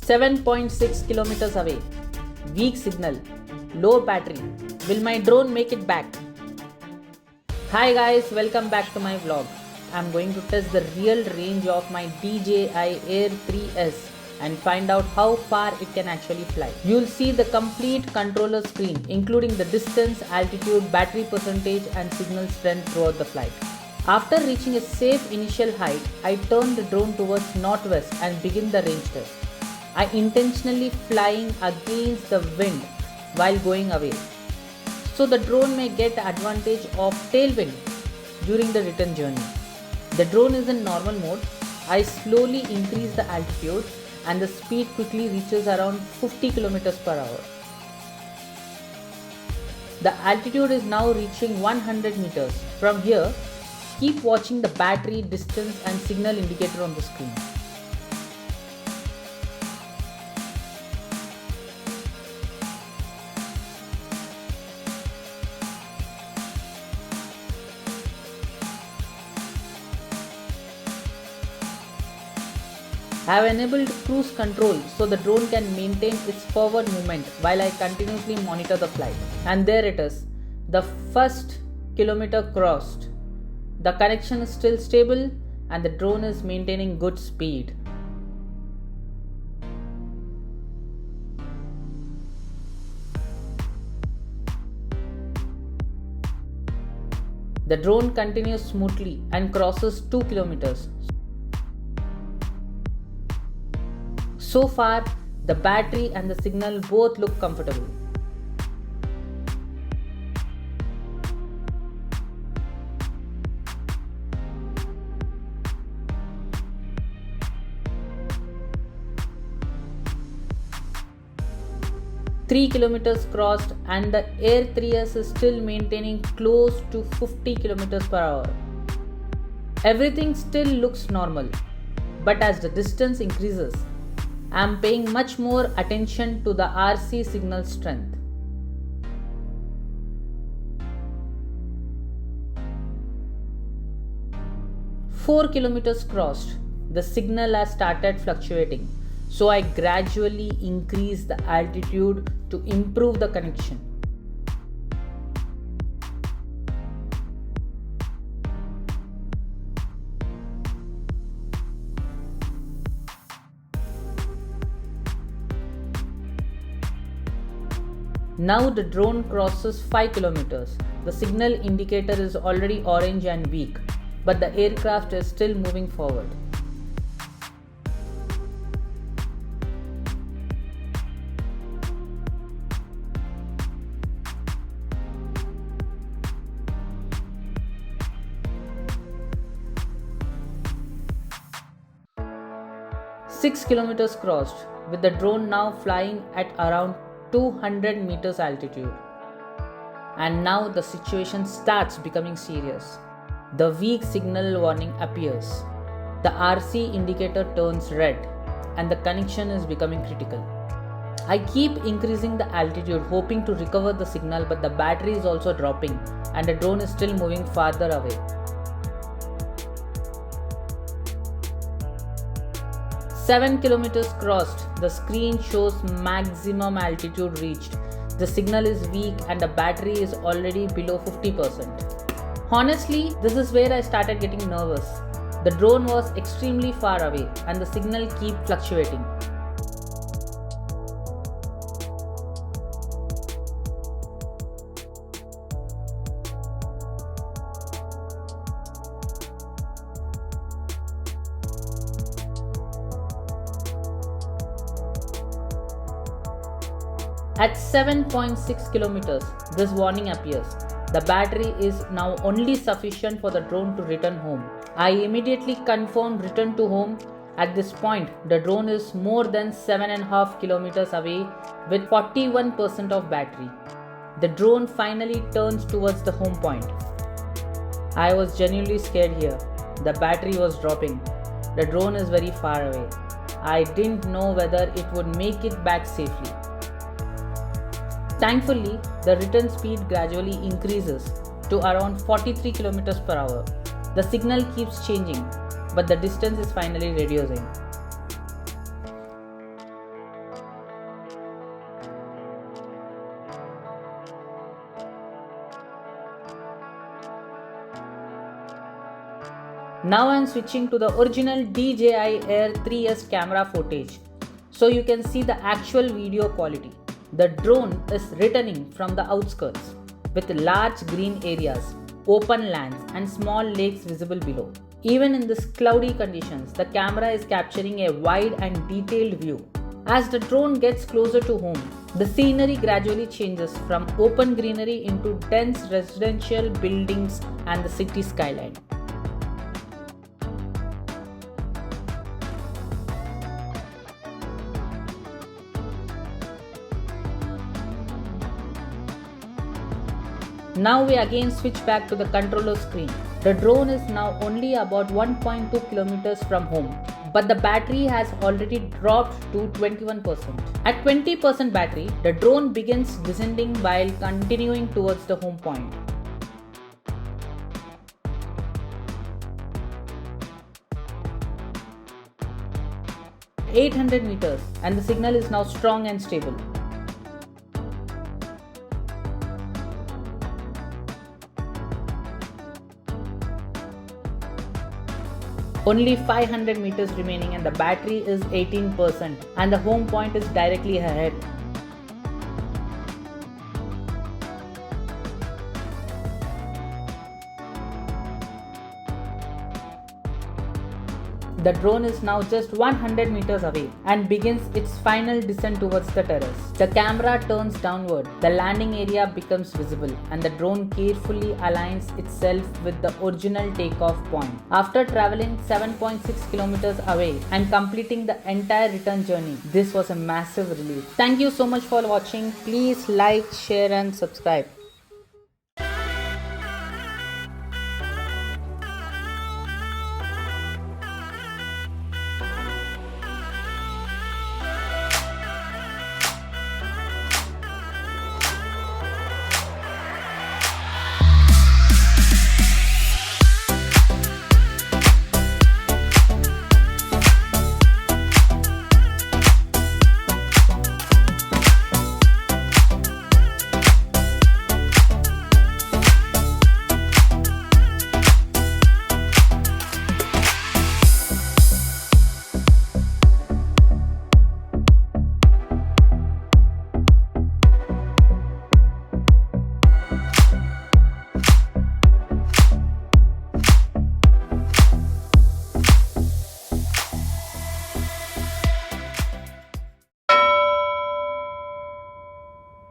7.6 kilometers away. Weak signal. Low battery. Will my drone make it back? Hi guys, welcome back to my vlog. I'm going to test the real range of my DJI Air 3S and find out how far it can actually fly. You'll see the complete controller screen including the distance, altitude, battery percentage and signal strength throughout the flight. After reaching a safe initial height, I turn the drone towards northwest and begin the range test. I intentionally flying against the wind while going away, so the drone may get advantage of tailwind during the return journey. The drone is in normal mode. I slowly increase the altitude and the speed quickly reaches around 50 km per hour. The altitude is now reaching 100 meters. From here, keep watching the battery, distance and signal indicator on the screen. I have enabled cruise control so the drone can maintain its forward movement while I continuously monitor the flight. And there it is, the first kilometer crossed. The connection is still stable and the drone is maintaining good speed. The drone continues smoothly and crosses 2 kilometers. So far, the battery and the signal both look comfortable. Three kilometers crossed and the Air 3S is still maintaining close to 50 kilometers per hour. Everything still looks normal, but as the distance increases, I am paying much more attention to the RC signal strength. Four kilometers crossed, the signal has started fluctuating, so I gradually increase the altitude to improve the connection. Now the drone crosses 5 kilometers. The signal indicator is already orange and weak, but the aircraft is still moving forward. Six kilometers crossed, with the drone now flying at around 200 meters altitude. And now the situation starts becoming serious. The weak signal warning appears. The RC indicator turns red and the connection is becoming critical. I keep increasing the altitude hoping to recover the signal, but the battery is also dropping and the drone is still moving farther away. 7 kilometers crossed, the screen shows maximum altitude reached. The signal is weak and the battery is already below 50%. Honestly, this is where I started getting nervous. The drone was extremely far away and the signal kept fluctuating. At 7.6 kilometers, this warning appears. The battery is now only sufficient for the drone to return home. I immediately confirmed return to home. At this point, the drone is more than 7.5 kilometers away with 41% of battery. The drone finally turns towards the home point. I was genuinely scared here. The battery was dropping. The drone is very far away. I didn't know whether it would make it back safely. Thankfully, the return speed gradually increases to around 43 km per hour. The signal keeps changing, but the distance is finally reducing. Now I am switching to the original DJI Air 3S camera footage so you can see the actual video quality. The drone is returning from the outskirts with large green areas, open lands and small lakes visible below. Even in these cloudy conditions, the camera is capturing a wide and detailed view. As the drone gets closer to home, the scenery gradually changes from open greenery into dense residential buildings and the city skyline. Now we again switch back to the controller screen. The drone is now only about 1.2 kilometers from home, but the battery has already dropped to 21%. At 20% battery, the drone begins descending while continuing towards the home point. "800 meters and the signal is now strong and stable. Only 500 meters remaining and the battery is 18% and the home point is directly ahead. The drone is now just 100 meters away and begins its final descent towards the terrace. The camera turns downward, the landing area becomes visible, and the drone carefully aligns itself with the original takeoff point. After traveling 7.6 kilometers away and completing the entire return journey, this was a massive relief. Thank you so much for watching. Please like, share, and subscribe.